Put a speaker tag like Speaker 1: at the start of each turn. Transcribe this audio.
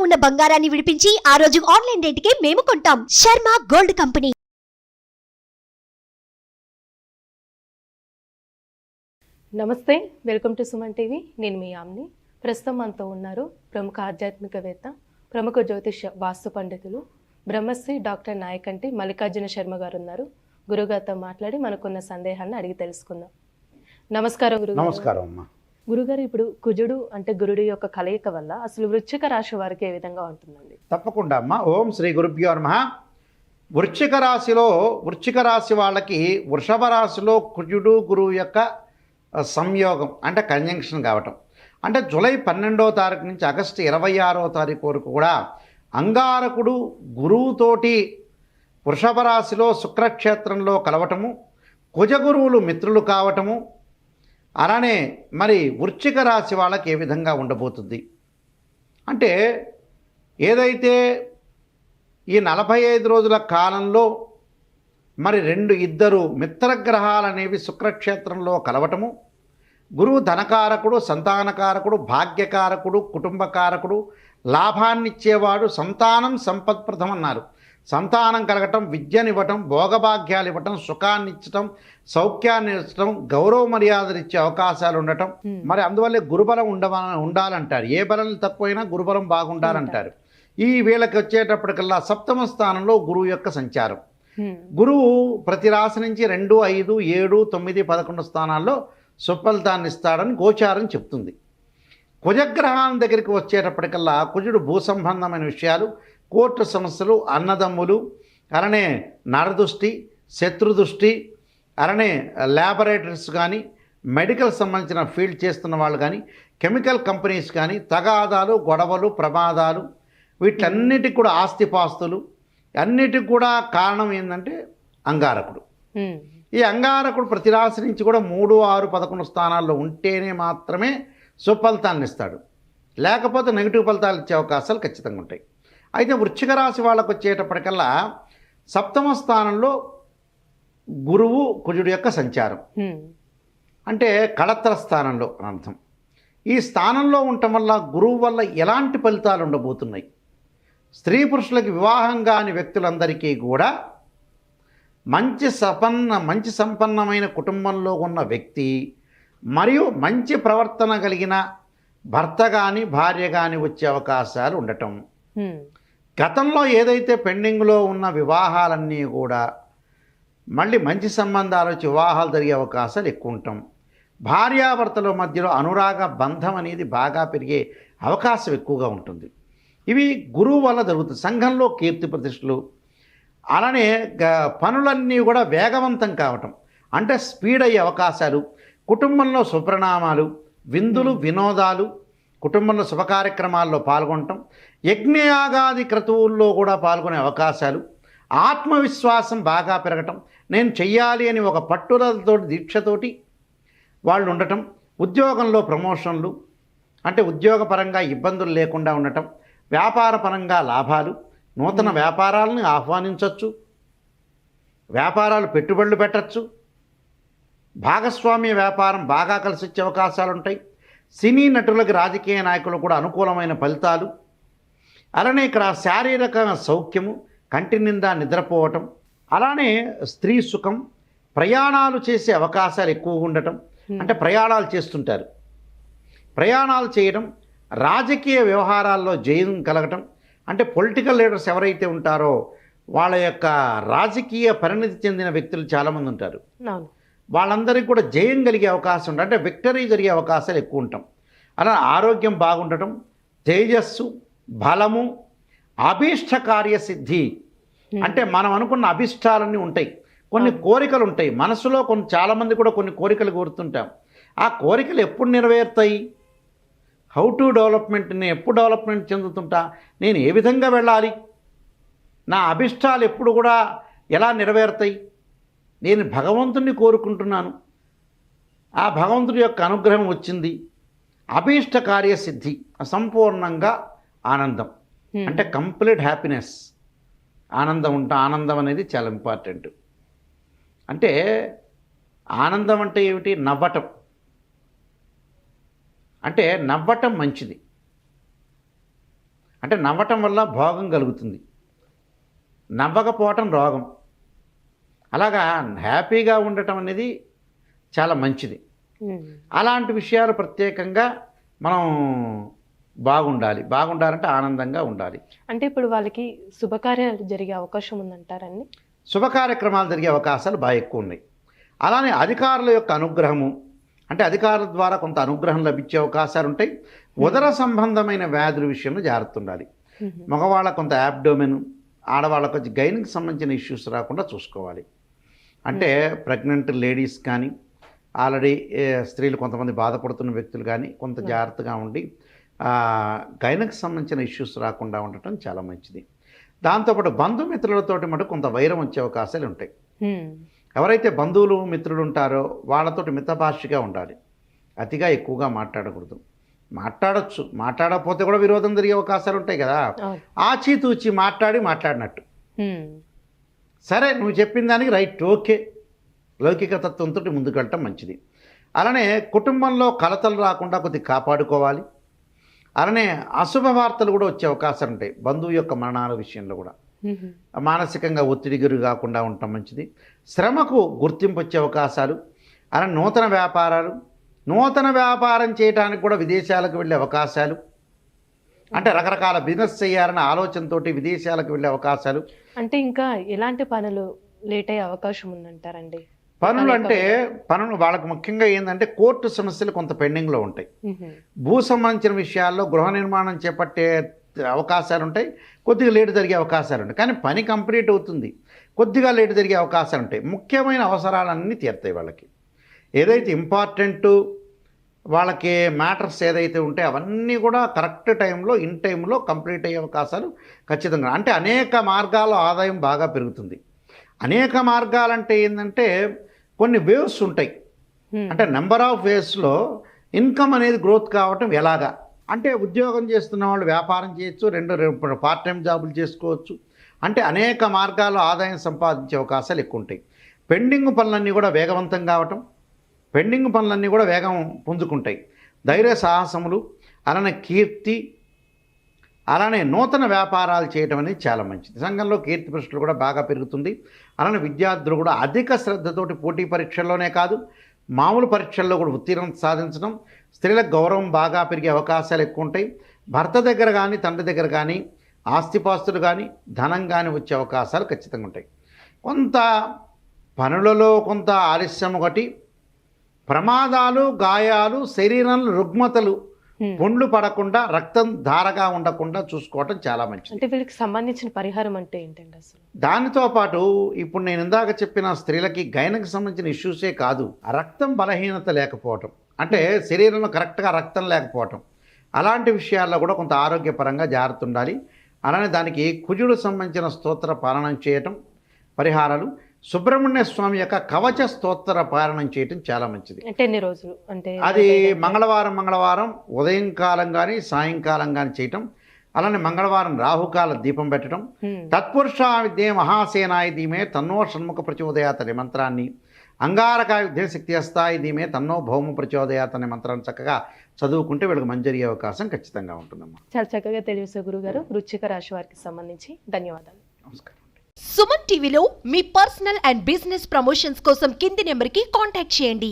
Speaker 1: ఉన్న బంగారాన్ని విడిపించి ఆ రోజు ఆన్లైన్ రేటుకే మేము కొంటాం. Sharma gold company.
Speaker 2: నమస్తే, వెల్కమ్ టు సుమన్ టీవీ. నేను మీ ఆమ్ని. ప్రస్తుతం మనతో ఉన్నారు ప్రముఖ ఆధ్యాత్మికవేత్త, ప్రముఖ జ్యోతిష్య వాస్తు పండితులు, బ్రహ్మశ్రీ డాక్టర్ నాయకంటి మల్లికార్జున శర్మ గారు ఉన్నారు. గురుగారితో మాట్లాడి మనకున్న సందేహాన్ని అడిగి తెలుసుకుందాం. నమస్కారం గురుగారు.
Speaker 3: నమస్కారం అమ్మా.
Speaker 2: గురుగారు, ఇప్పుడు కుజుడు అంటే గురుడు యొక్క కలయిక వల్ల అసలు వృశ్చిక రాశి వారికి ఏ విధంగా ఉంటుందండి?
Speaker 3: తప్పకుండా అమ్మా. ఓం శ్రీ గురుభ్యో నమః. వృశ్చిక రాశి వాళ్ళకి వృషభ రాశిలో కుజుడు గురువు యొక్క సంయోగం అంటే కంజంక్షన్ కావటం, అంటే జూలై 12వ తారీఖు నుంచి ఆగస్టు 26వ తారీఖు వరకు కూడా అంగారకుడు గురువుతోటి వృషభ రాశిలో శుక్రక్షేత్రంలో కలవటము, కుజగురువులు మిత్రులు కావటము, అలానే మరి వృశ్చిక రాశి వాళ్ళకి ఏ విధంగా ఉండబోతుంది అంటే, ఏదైతే ఈ 45 రోజుల కాలంలో మరి ఇద్దరు మిత్రగ్రహాలు అనేవి శుక్రక్షేత్రంలో కలవటము, గురువు ధనకారకుడు, సంతానకారకుడు, భాగ్యకారకుడు, కుటుంబకారకుడు, లాభాన్నిచ్చేవాడు, సంతానం సంపత్ప్రదం అన్నారు. సంతానం కలగటం, విద్యనివ్వటం, భోగభాగ్యాలు ఇవ్వటం, సుఖాన్ని ఇచ్చటం, సౌఖ్యాన్ని ఇచ్చటం, గౌరవ మర్యాదలు ఇచ్చే అవకాశాలు ఉండటం. మరి అందువల్లే గురుబలం ఉండాలంటారు. ఏ బలం తక్కువైనా గురుబలం బాగుండాలంటారు. ఈ వీళ్ళకి వచ్చేటప్పటికల్లా సప్తమ స్థానంలో గురువు యొక్క సంచారం. గురువు ప్రతి రాశి నుంచి 2, 5, 7, 9, 11 స్థానాల్లో సుఫలితాన్ని ఇస్తాడని గోచారం చెప్తుంది. కుజగ్రహం దగ్గరికి వచ్చేటప్పటికల్లా కుజుడు భూ సంబంధమైన విషయాలు, కోర్టు సమస్యలు, అన్నదమ్ములు, అలానే నరదృష్టి, శత్రుదృష్టి, అలానే ల్యాబొరేటరీస్ కానీ, మెడికల్ సంబంధించిన ఫీల్డ్ చేస్తున్న వాళ్ళు కానీ, కెమికల్ కంపెనీస్ కానీ, తగాదాలు, గొడవలు, ప్రమాదాలు, వీటన్నిటికి కూడా ఆస్తిపాస్తులు, అన్నిటికి కూడా కారణం ఏంటంటే అంగారకుడు. ఈ అంగారకుడు ప్రతి రాశి నుంచి కూడా 3, 6, 11 స్థానాల్లో ఉంటేనే మాత్రమే సుఫలితాన్ని ఇస్తాడు. లేకపోతే నెగిటివ్ ఫలితాలు ఇచ్చే అవకాశాలు ఖచ్చితంగా ఉంటాయి. అయితే వృశ్చిక రాశి వాళ్ళకు వచ్చేటప్పటికల్లా సప్తమ స్థానంలో గురువు కుజుడు యొక్క సంచారం, అంటే కళత్ర స్థానంలో అని అర్థం. ఈ స్థానంలో ఉండటం వల్ల గురువు వల్ల ఎలాంటి ఫలితాలు ఉండబోతున్నాయి? స్త్రీ పురుషులకి వివాహం కాని వ్యక్తులందరికీ కూడా మంచి సంపన్నమైన కుటుంబంలో ఉన్న వ్యక్తి మరియు మంచి ప్రవర్తన కలిగిన భర్త కానీ భార్య కానీ వచ్చే అవకాశాలు ఉండటం, గతంలో ఏదైతే పెండింగ్లో ఉన్న వివాహాలన్నీ కూడా మళ్ళీ మంచి సంబంధాలు వచ్చి వివాహాలు జరిగే అవకాశాలు ఎక్కువ ఉంటాం, భార్యాభర్తల మధ్యలో అనురాగ బంధం అనేది బాగా పెరిగే అవకాశం ఎక్కువగా ఉంటుంది. ఇవి గురువు వల్ల జరుగుతుంది. సంఘంలో కీర్తి ప్రతిష్టలు, అలానే పనులన్నీ కూడా వేగవంతం కావటం, అంటే స్పీడ్ అయ్యే అవకాశాలు, కుటుంబంలో సుపరిణామాలు, విందులు, వినోదాలు, కుటుంబంలో శుభ కార్యక్రమాల్లో పాల్గొనటం, యజ్ఞయాగాది క్రతువుల్లో కూడా పాల్గొనే అవకాశాలు, ఆత్మవిశ్వాసం బాగా పెరగటం, నేను చెయ్యాలి అని ఒక పట్టుదలతో దీక్షతోటి వాళ్ళు ఉండటం, ఉద్యోగంలో ప్రమోషన్లు, అంటే ఉద్యోగపరంగా ఇబ్బందులు లేకుండా ఉండటం, వ్యాపారపరంగా లాభాలు, నూతన వ్యాపారాలను ఆహ్వానించవచ్చు, వ్యాపారాలు పెట్టుబడులు పెట్టచ్చు, భాగస్వామ్య వ్యాపారం బాగా కలిసి వచ్చే అవకాశాలు ఉంటాయి. సినీ నటులకి, రాజకీయ నాయకులు కూడా అనుకూలమైన ఫలితాలు, అలానే ఇక్కడ శారీరక సౌఖ్యము, కంటి నిండా నిద్రపోవటం, అలానే స్త్రీ సుఖం, ప్రయాణాలు చేసే అవకాశాలు ఎక్కువగా ఉండటం, అంటే ప్రయాణాలు చేస్తుంటారు, ప్రయాణాలు చేయడం, రాజకీయ వ్యవహారాల్లో జయం కలగటం, అంటే పొలిటికల్ లీడర్స్ ఎవరైతే ఉంటారో వాళ్ళ యొక్క రాజకీయ పరిణతి చెందిన వ్యక్తులు చాలామంది ఉంటారు, వాళ్ళందరికీ కూడా జయం కలిగే అవకాశం ఉంటుంది, అంటే విక్టరీ జరిగే అవకాశాలు ఎక్కువ ఉంటాం. అలా ఆరోగ్యం బాగుండటం, తేజస్సు, బలము, అభీష్ట కార్యసిద్ధి, అంటే మనం అనుకున్న అభిష్టాలన్నీ ఉంటాయి, కొన్ని కోరికలు ఉంటాయి మనసులో, చాలామంది కూడా కొన్ని కోరికలు కోరుతుంటాం. ఆ కోరికలు ఎప్పుడు నెరవేరుతాయి? హౌ టు డెవలప్మెంట్, నేను ఎప్పుడు డెవలప్మెంట్ చెందుతుంటా, నేను ఏ విధంగా వెళ్ళాలి, నా అభిష్టాలు ఎప్పుడు కూడా ఎలా నెరవేరుతాయి, నేను భగవంతుడిని కోరుకుంటున్నాను, ఆ భగవంతుడి యొక్క అనుగ్రహం వచ్చింది, అభీష్ట కార్యసిద్ధి, సంపూర్ణంగా ఆనందం, అంటే కంప్లీట్ హ్యాపీనెస్, ఆనందం అనేది చాలా ఇంపార్టెంట్. అంటే ఆనందం అంటే ఏమిటి? నవ్వటం, అంటే నవ్వటం మంచిది. అంటే నవ్వటం వల్ల భోగం కలుగుతుంది, నవ్వకపోవటం రోగం. అలాగా హ్యాపీగా ఉండటం అనేది చాలా మంచిది. అలాంటి విషయాలు ప్రత్యేకంగా మనం బాగుండాలంటే ఆనందంగా ఉండాలి.
Speaker 2: అంటే ఇప్పుడు వాళ్ళకి శుభకార్యాలు జరిగే అవకాశం ఉందంటారండి?
Speaker 3: శుభ కార్యక్రమాలు జరిగే అవకాశాలు బాగా ఎక్కువ ఉన్నాయి. అలానే అధికారుల యొక్క అనుగ్రహము, అంటే అధికారుల ద్వారా కొంత అనుగ్రహం లభించే అవకాశాలు ఉంటాయి. ఉదర సంబంధమైన వ్యాధుల విషయంలో జాగ్రత్త ఉండాలి. మగవాళ్ళ కొంత యాబ్డోమెన్, ఆడవాళ్ళకు వచ్చి గైనింగ్కి సంబంధించిన ఇష్యూస్ రాకుండా చూసుకోవాలి. అంటే ప్రెగ్నెంట్ లేడీస్ కానీ, ఆల్రెడీ స్త్రీలు కొంతమంది బాధపడుతున్న వ్యక్తులు కానీ కొంత జాగ్రత్తగా ఉండి గైనకు సంబంధించిన ఇష్యూస్ రాకుండా ఉండటం చాలా మంచిది. దాంతోపాటు బంధుమిత్రులతోటి మటుకు కొంత వైరం వచ్చే అవకాశాలు ఉంటాయి. ఎవరైతే బంధువులు మిత్రులు ఉంటారో వాళ్ళతోటి మితభాషిగా ఉండాలి, అతిగా ఎక్కువగా మాట్లాడకూడదు. మాట్లాడచ్చు, మాట్లాడకపోతే కూడా విరోధం జరిగే అవకాశాలు ఉంటాయి కదా. ఆచితూచి మాట్లాడినట్టు సరే నువ్వు చెప్పిన దానికి రైట్, ఓకే, లౌకిక తత్వంతో ముందుకెళ్ళటం మంచిది. అలానే కుటుంబంలో కలతలు రాకుండా కొద్దిగా కాపాడుకోవాలి. అలానే అశుభ వార్తలు కూడా వచ్చే అవకాశాలు ఉంటాయి. బంధువు యొక్క మరణాల విషయంలో కూడా మానసికంగా ఒత్తిడి గురి కాకుండా ఉండటం మంచిది. శ్రమకు గుర్తింపు వచ్చే అవకాశాలు, అలానే నూతన వ్యాపారం చేయడానికి కూడా విదేశాలకు వెళ్ళే అవకాశాలు, అంటే రకరకాల బిజినెస్ చేయాలన్న ఆలోచనతోటి విదేశాలకు వెళ్ళే అవకాశాలు.
Speaker 2: అంటే ఇంకా ఎలాంటి పనులు లేట్ అయ్యే అవకాశం ఉందంటారండి?
Speaker 3: పనులు వాళ్ళకు ముఖ్యంగా ఏంటంటే కోర్టు సమస్యలు కొంత పెండింగ్లో ఉంటాయి. భూ సంబంధించిన విషయాల్లో గృహ నిర్మాణం చేపట్టే అవకాశాలు ఉంటాయి, కొద్దిగా లేటు జరిగే అవకాశాలు ఉంటాయి. కానీ పని కంప్లీట్ అవుతుంది, కొద్దిగా లేటు జరిగే అవకాశాలు ఉంటాయి. ముఖ్యమైన అవసరాలన్నీ తీరుతాయి వాళ్ళకి. ఏదైతే ఇంపార్టెంటు వాళ్ళకి మ్యాటర్స్ ఏదైతే ఉంటే అవన్నీ కూడా కరెక్ట్ టైంలో ఇన్ టైంలో కంప్లీట్ అయ్యే అవకాశాలు ఖచ్చితంగా. అంటే అనేక మార్గాల్లో ఆదాయం బాగా పెరుగుతుంది. అనేక మార్గాలంటే ఏంటంటే కొన్ని వేవ్స్ ఉంటాయి. అంటే నెంబర్ ఆఫ్ వేవ్స్లో ఇన్కమ్ అనేది గ్రోత్ కావటం ఎలాగా అంటే ఉద్యోగం చేస్తున్న వాళ్ళు వ్యాపారం చేయొచ్చు, రెండు పార్ట్ టైం జాబులు చేసుకోవచ్చు. అంటే అనేక మార్గాల్లో ఆదాయం సంపాదించే అవకాశాలు ఎక్కువ ఉంటాయి. పెండింగ్ పనులన్నీ కూడా వేగవంతం కావటం, పెండింగ్ పనులన్నీ కూడా వేగం పుంజుకుంటాయి. ధైర్య సాహసములు, అలానే కీర్తి, అలానే నూతన వ్యాపారాలు చేయటం అనేది చాలా మంచిది. సంఘంలో కీర్తి ప్రశ్నలు కూడా బాగా పెరుగుతుంది. అలానే విద్యార్థులు కూడా అధిక శ్రద్ధతోటి పోటీ పరీక్షల్లోనే కాదు మామూలు పరీక్షల్లో కూడా ఉత్తీర్ణత సాధించడం, స్త్రీలకు గౌరవం బాగా పెరిగే అవకాశాలు ఎక్కువ ఉంటాయి. భర్త దగ్గర కానీ తండ్రి దగ్గర కానీ ఆస్తిపాస్తులు కానీ ధనం కానీ వచ్చే అవకాశాలు ఖచ్చితంగా ఉంటాయి. కొంత పనులలో కొంత ఆలస్యం, ఒకటి ప్రమాదాలు, గాయాలు, శరీరంలో రుగ్మతలు, పుండ్లు పడకుండా రక్తం ధారగా ఉండకుండా చూసుకోవటం చాలా మంచిది.
Speaker 2: అంటే వీళ్ళకి సంబంధించిన పరిహారం అంటే ఏంటండి అసలు?
Speaker 3: దానితో పాటు ఇప్పుడు నేను ఇందాక చెప్పిన స్త్రీలకి గైనకు సంబంధించిన ఇష్యూసే కాదు, రక్తం బలహీనత లేకపోవటం, అంటే శరీరంలో కరెక్ట్గా రక్తం లేకపోవటం, అలాంటి విషయాల్లో కూడా కొంత ఆరోగ్యపరంగా జాగ్రత్త ఉండాలి. అలానే దానికి కుజుడు సంబంధించిన స్తోత్ర పాలనం చేయటం, పరిహారాలు, సుబ్రహ్మణ్య స్వామి యొక్క కవచ స్తోత్ర పాలనం చేయటం చాలా మంచిది.
Speaker 2: అంటే ఎన్ని రోజులు? అంటే
Speaker 3: అది మంగళవారం ఉదయం కాలం కానీ సాయంకాలం కానీ చేయటం. అలానే మంగళవారం రాహుకాల దీపం పెట్టడం. తత్పురుష విద్యే మహాసేనాయ ధీమే తన్నో షణ్ముఖ ప్రచోదయాత్ అనే మంత్రాన్ని, అంగారకాయ విద్య శక్తి అస్తాయి ధీమే తన్నో భౌమ ప్రచోదయాత్ అనే మంత్రాన్ని చక్కగా చదువుకుంటే వీళ్ళకి మంచి జరిగే అవకాశం ఖచ్చితంగా ఉంటుందమ్మా.
Speaker 2: చాలా చక్కగా తెలియజేశారు గురుగారు. వృశ్చిక రాశి వారికి సంబంధించి ధన్యవాదాలు.
Speaker 3: నమస్కారం.
Speaker 1: సుమన్ టీవీలో మీ పర్సనల్ అండ్ బిజినెస్ ప్రమోషన్స్ కోసం కింది నెంబర్కి కాంటాక్ట్ చేయండి.